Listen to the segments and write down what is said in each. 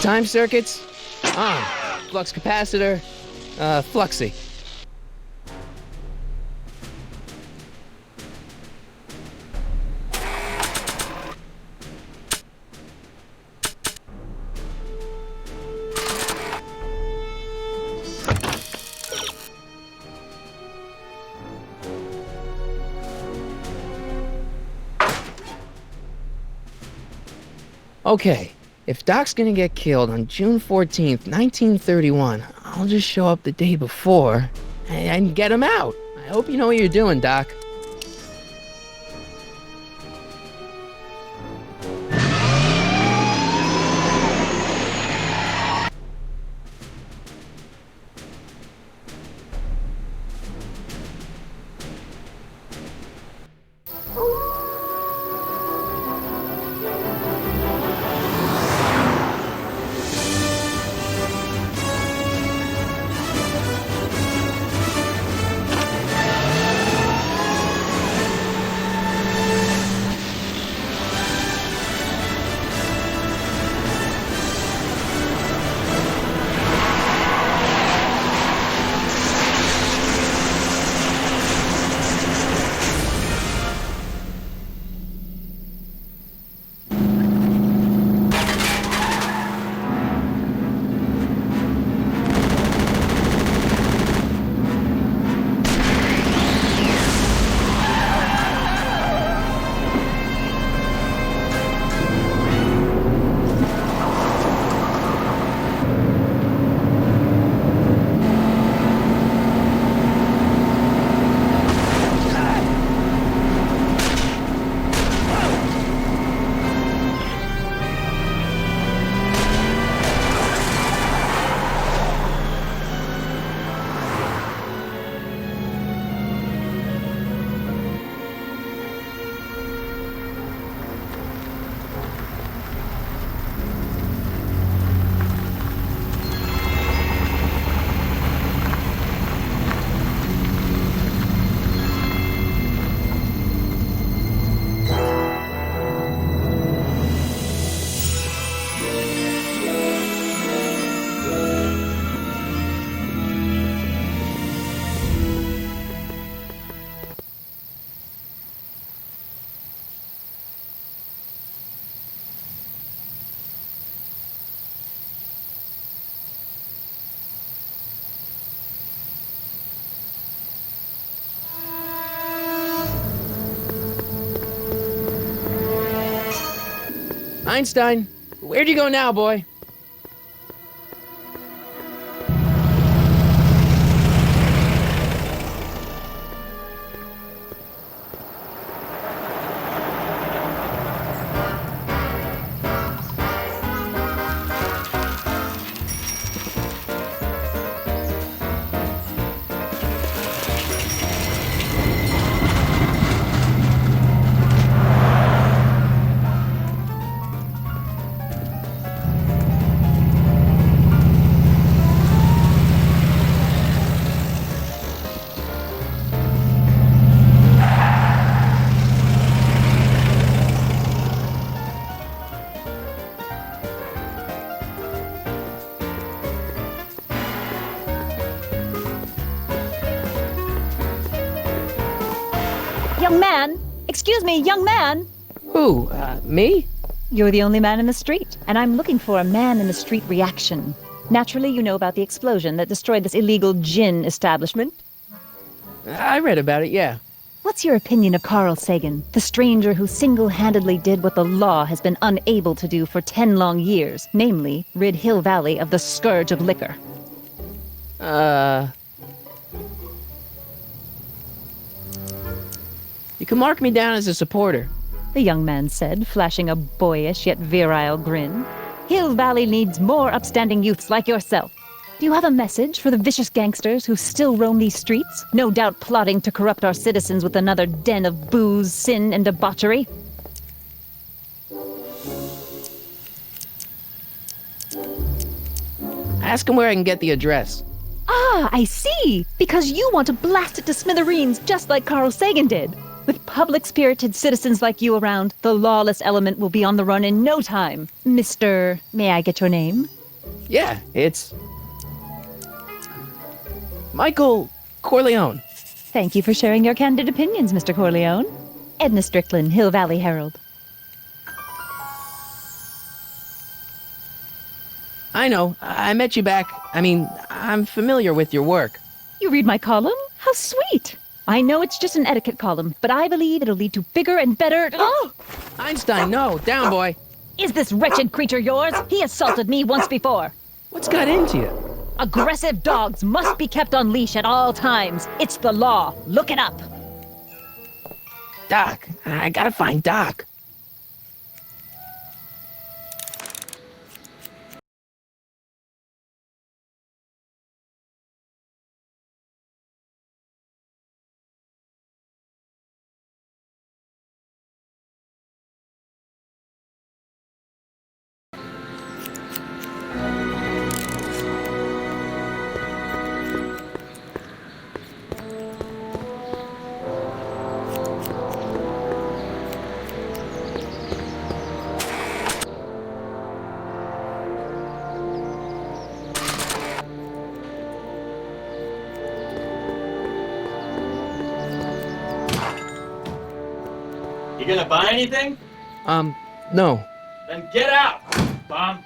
Time circuits? On. Flux capacitor? Fluxy. Okay, if Doc's gonna get killed on June 14th, 1931, I'll just show up the day before and get him out. I hope you know what you're doing, Doc. Einstein, where'd you go now, boy? Young man! Excuse me, young man! Who, me? You're the only man in the street, and I'm looking for a man-in-the-street reaction. Naturally, you know about the explosion that destroyed this illegal gin establishment. I read about it, yeah. What's your opinion of Carl Sagan, the stranger who single-handedly did what the law has been unable to do for 10 long years, namely, rid Hill Valley of the scourge of liquor? You can mark me down as a supporter. The young man said, flashing a boyish yet virile grin. Hill Valley needs more upstanding youths like yourself. Do you have a message for the vicious gangsters who still roam these streets, no doubt plotting to corrupt our citizens with another den of booze, sin, and debauchery? Ask him where I can get the address. Ah, I see! Because you want to blast it to smithereens just like Carl Sagan did. With public-spirited citizens like you around, the lawless element will be on the run in no time. Mr. May I get your name? Yeah, it's Michael Corleone. Thank you for sharing your candid opinions, Mr. Corleone. Edna Strickland, Hill Valley Herald. I know, I met you back. I'm familiar with your work. You read my column? How sweet! I know it's just an etiquette column, but I believe it'll lead to bigger and better... Oh! Einstein, no, down, boy. Is this wretched creature yours? He assaulted me once before. What's got into you? Aggressive dogs must be kept on leash at all times. It's the law. Look it up. Doc, I gotta find Doc. You gonna buy anything? No. Then get out, bum.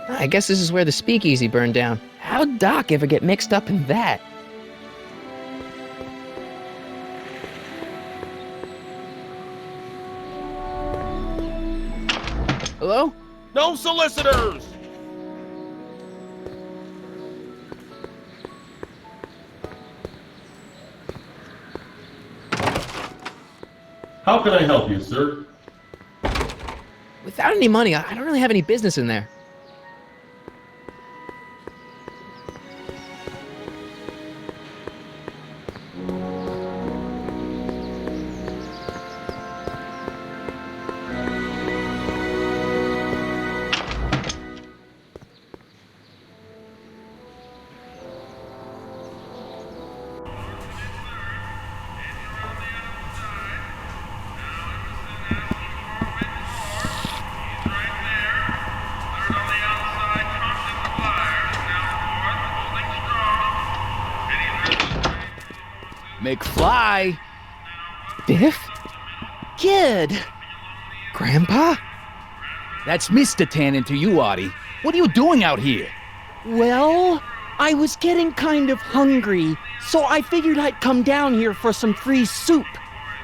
I guess this is where the speakeasy burned down. How'd Doc ever get mixed up in that? Hello? No solicitors! How can I help you, sir? Without any money, I don't really have any business in there. McFly! Biff? Kid! Grandpa? That's Mr. Tannen to you, Artie. What are you doing out here? Well, I was getting kind of hungry, so I figured I'd come down here for some free soup.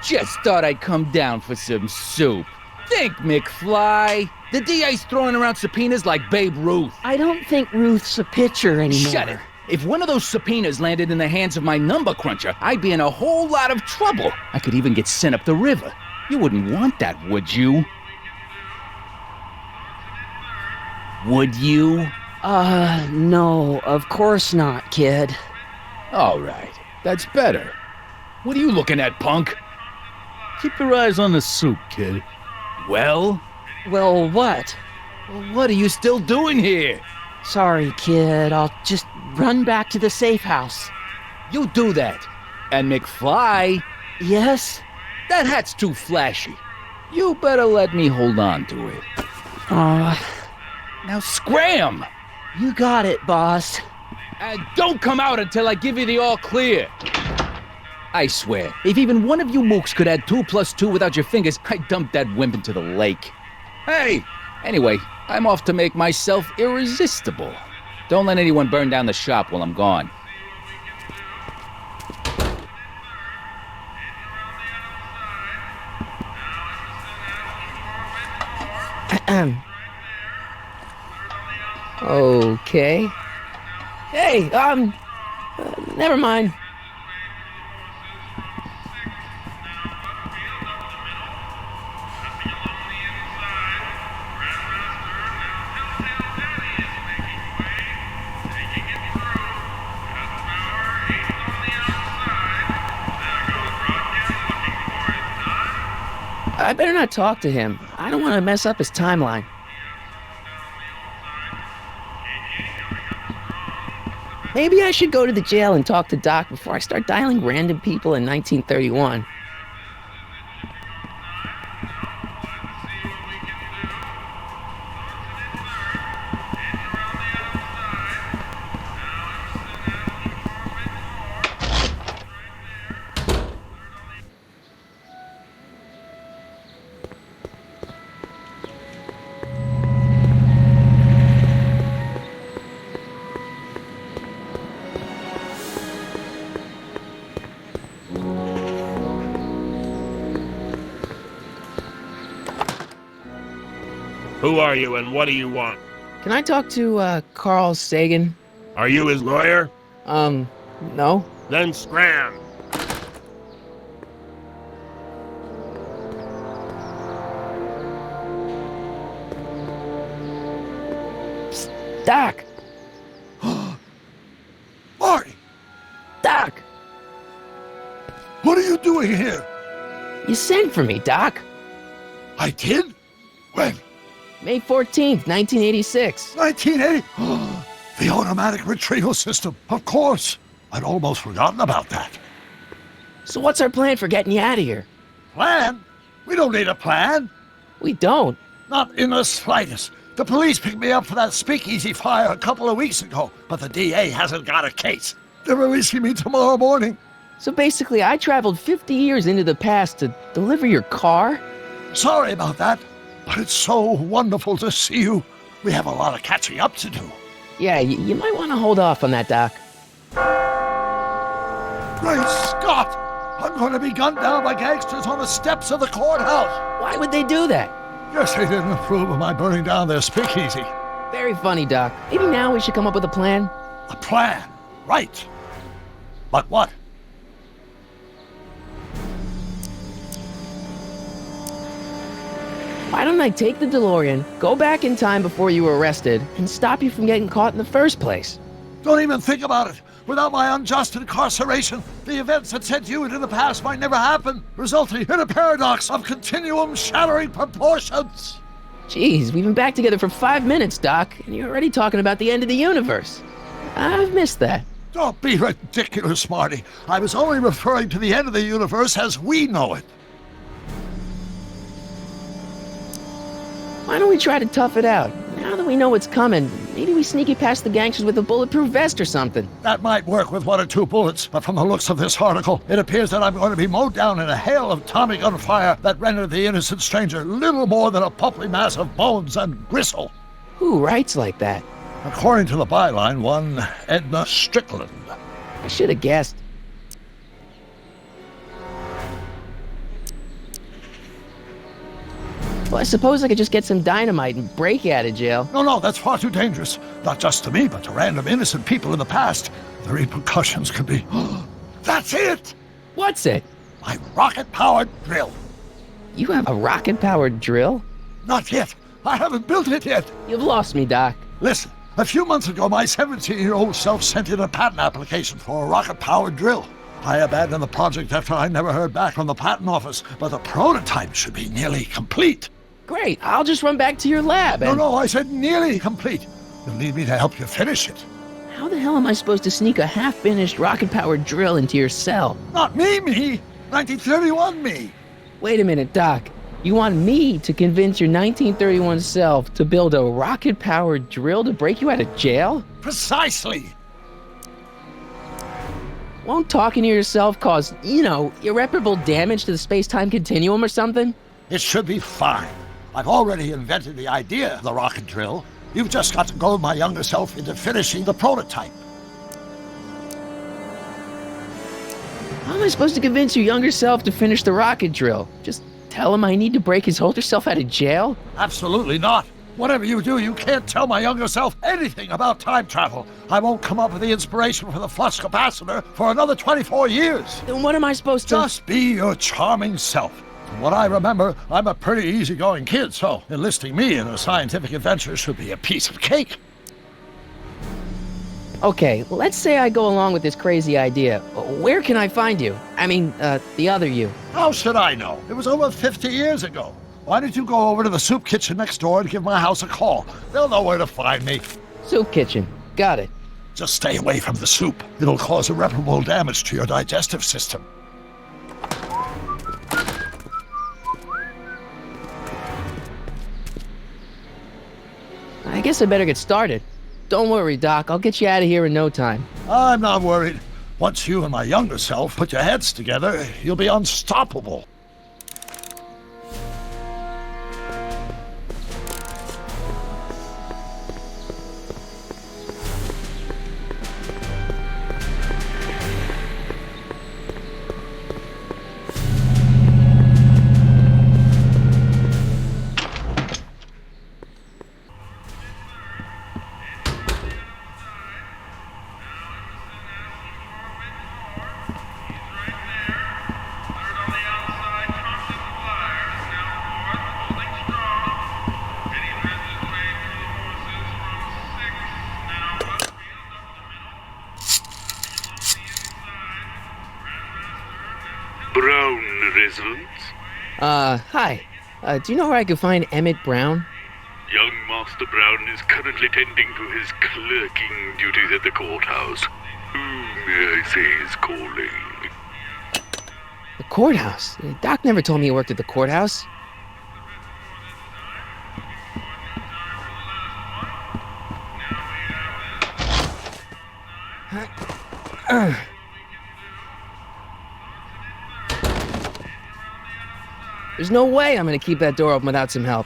Just thought I'd come down for some soup. Think, McFly. The DA's throwing around subpoenas like Babe Ruth. I don't think Ruth's a pitcher anymore. Shut it. If one of those subpoenas landed in the hands of my number cruncher, I'd be in a whole lot of trouble. I could even get sent up the river. You wouldn't want that, would you? Would you? No, of course not, kid. All right, that's better. What are you looking at, punk? Keep your eyes on the soup, kid. Well, Well, what? what are you still doing here? Sorry, kid, I'll just run back to the safe house. You do that. And McFly, Yes? that hat's too flashy. You better let me hold on to it. Now scram! You got it, boss. And don't come out until I give you the all clear. I swear, if even one of you mooks could add 2 plus 2 without your fingers, I'd dump that wimp into the lake. Hey! Anyway, I'm off to make myself irresistible. Don't let anyone burn down the shop while I'm gone. Okay. Hey, never mind. I better not talk to him. I don't want to mess up his timeline. Maybe I should go to the jail and talk to Doc before I start dialing random people in 1931. Who are you and what do you want? Can I talk to, Carl Sagan? Are you his lawyer? No. Then scram. Psst, Doc! Marty, Doc! what are you doing here? You sent for me, Doc. I did? When? May 14th, 1986. 1980? The automatic retrieval system, of course. I'd almost forgotten about that. So what's our plan for getting you out of here? Plan? We don't need a plan. We don't. Not in the slightest. The police picked me up for that speakeasy fire a couple of weeks ago, but the DA hasn't got a case. They're releasing me tomorrow morning. So basically, I traveled 50 years into the past to deliver your car? Sorry about that, but it's so wonderful to see you. We have a lot of catching up to do. Yeah, you might want to hold off on that, Doc. Great Scott! I'm going to be gunned down by gangsters on the steps of the courthouse. Why would they do that? Guess they didn't approve of my burning down their speakeasy. Very funny, Doc. Maybe now we should come up with a plan? A plan, right. But what? Why don't I take the DeLorean, go back in time before you were arrested, and stop you from getting caught in the first place? Don't even think about it. Without my unjust incarceration, the events that sent you into the past might never happen, resulting in a paradox of continuum-shattering proportions. Jeez, we've been back together for 5 minutes, Doc, and you're already talking about the end of the universe. I've missed that. Don't be ridiculous, Marty. I was only referring to the end of the universe as we know it. Why don't we try to tough it out? Now that we know what's coming, maybe we sneak it past the gangsters with a bulletproof vest or something. That might work with 1 or 2 bullets, but from the looks of this article, it appears that I'm going to be mowed down in a hail of Tommy gun fire that rendered the innocent stranger little more than a pulpy mass of bones and gristle. Who writes like that? According to the byline, one Edna Strickland. I should have guessed. Well, I suppose I could just get some dynamite and break you out of jail. No, that's far too dangerous. Not just to me, but to random innocent people in the past. The repercussions could be... That's it! What's it? My rocket-powered drill. You have a rocket-powered drill? Not yet. I haven't built it yet. You've lost me, Doc. Listen, a few months ago, my 17-year-old self sent in a patent application for a rocket-powered drill. I abandoned the project after I never heard back from the patent office, but the prototype should be nearly complete. Great, I'll just run back to your lab and... No, I said nearly complete. You'll need me to help you finish it. How the hell am I supposed to sneak a half-finished rocket-powered drill into your cell? Not me! 1931 me! Wait a minute, Doc. You want me to convince your 1931 self to build a rocket-powered drill to break you out of jail? Precisely! Won't talking to yourself cause, irreparable damage to the space-time continuum or something? It should be fine. I've already invented the idea of the rocket drill. You've just got to goad my younger self into finishing the prototype. How am I supposed to convince your younger self to finish the rocket drill? Just tell him I need to break his older self out of jail? Absolutely not. Whatever you do, you can't tell my younger self anything about time travel. I won't come up with the inspiration for the flux capacitor for another 24 years. Then what am I supposed to... Just be your charming self. From what I remember, I'm a pretty easygoing kid, so enlisting me in a scientific adventure should be a piece of cake. Okay, let's say I go along with this crazy idea. Where can I find you? I mean, the other you. How should I know? It was over 50 years ago. Why don't you go over to the soup kitchen next door and give my house a call? They'll know where to find me. Soup kitchen. Got it. Just stay away from the soup. It'll cause irreparable damage to your digestive system. I guess I better get started. Don't worry, Doc. I'll get you out of here in no time. I'm not worried. Once you and my younger self put your heads together, you'll be unstoppable. Brown residence? Hi. Do you know where I can find Emmett Brown? Young Master Brown is currently tending to his clerking duties at the courthouse. Who may I say is calling? The courthouse? Doc never told me he worked at the courthouse. There's no way I'm gonna keep that door open without some help.